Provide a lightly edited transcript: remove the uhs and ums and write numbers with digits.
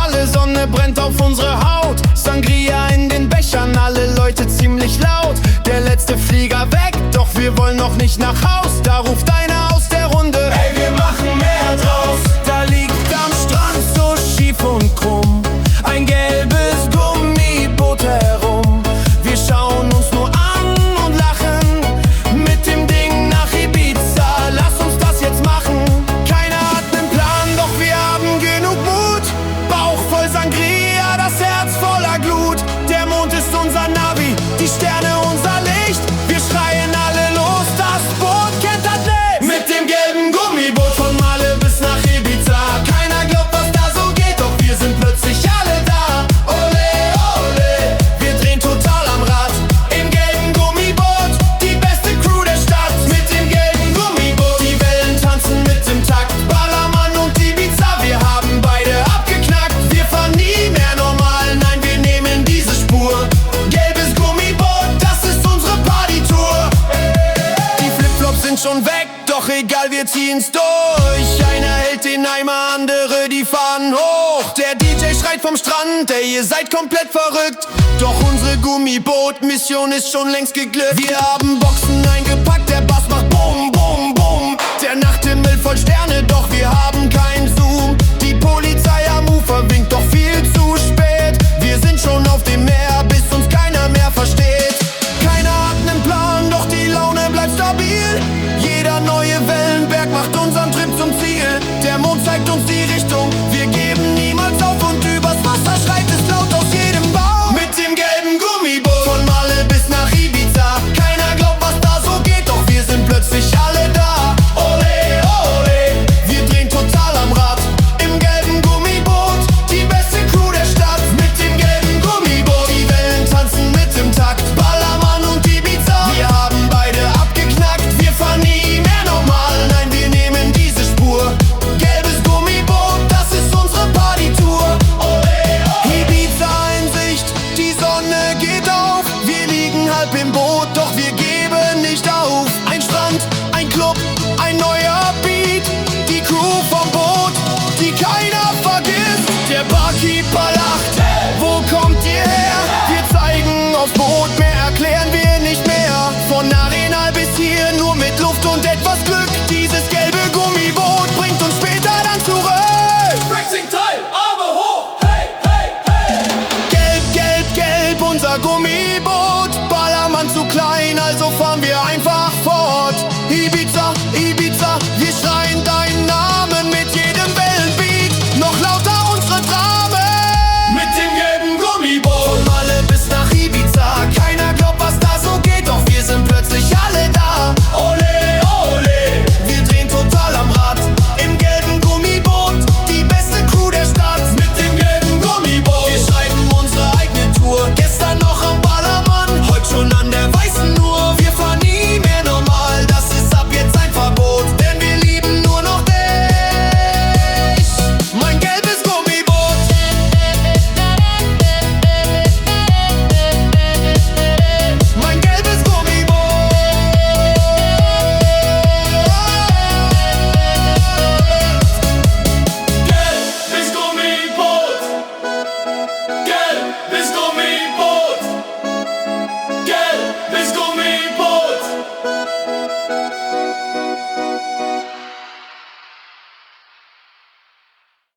Malle, Sonne brennt auf unsere Haut. Sangria in den Bechern, alle Leute ziemlich laut. Der letzte Flieger weg, doch wir wollen noch nicht nach Haus. Da ruft einer aus der Runde: Ey, wir machen mehr draus. Da liegt am Strand so schief und krumm ein gelbes Gummiboot herum. Wir schauen uns nur an und lachen. Mit dem Ding nach Ibiza, lass uns das jetzt machen. Keiner hat nen Plan, doch wir haben genug Mut. Bauch voll Sangria, das Herz voller Glut. Der Mond ist unser Navi, die Sterne unser Licht. Wir schreien alle los, das Boot kennt das Licht. Mit dem gelben Gummiboot von Malle bis nach Ibiza. Keiner glaubt, was da so geht, doch wir sind plötzlich alle da. Ole, ole, wir drehen total am Rad. Im gelben Gummiboot, die beste Crew der Stadt. Mit dem gelben Gummiboot, die Wellen tanzen mit dem Takt. Ballermann und Ibiza, wir haben beide abgeknackt. Wir fahren nie mehr normal, nein, wir nehmen diese Spur. Gelbes Gummiboot, das ist unsere Partytour. Die Flipflops sind schon weg, doch egal, wir ziehen's durch. Einer hält den Eimer, andere die fahren hoch. Der DJ schreit vom Strand: Ey, ihr seid komplett verrückt. Doch unsere Gummiboot-Mission ist schon längst geglückt. Wir haben Boxen eingepackt, der Bass macht Bum, Bum, Bum. Der Nachthimmel voll Sterne, doch wir haben keinen Zoom. Die Polizei am Ufer winkt, doch viel zu spät. Wir sind schon auf dem Meer, bis uns keiner mehr versteht. Keiner hat nen Plan, doch die Laune bleibt stabil. Jeder neue Wellenberg macht unseren Trip zum Ziel. Der Mond zeigt uns die Richtung, wir geben niemals auf. Und übers Wasser schreit es laut aus jedem Baum. Mit dem gelben Gummiboot von Malle bis nach Ibiza. Keiner glaubt, was da so geht, doch wir sind plötzlich alle da. Ole, ole, wir drehen total am Rad. Im gelben Gummiboot, die beste Crew der Stadt. Mit dem gelben Gummiboot, die Wellen tanzen mit dem Takt. Ballermann und Ibiza, wir haben beide abgeknackt. Wir fahren nie mehr normal, nein, wir nehmen diese Spur. Gelbes Gummiboot, das ist unsere Partytour. Ole, ole. Ibiza in Sicht, die Sonne geht auf. Wir liegen halb im Boot, doch wir geben nicht auf. Ein Strand, ein Club, ein neuer Beat. Die Crew vom Boot, die keiner vergisst. Der Barkeeper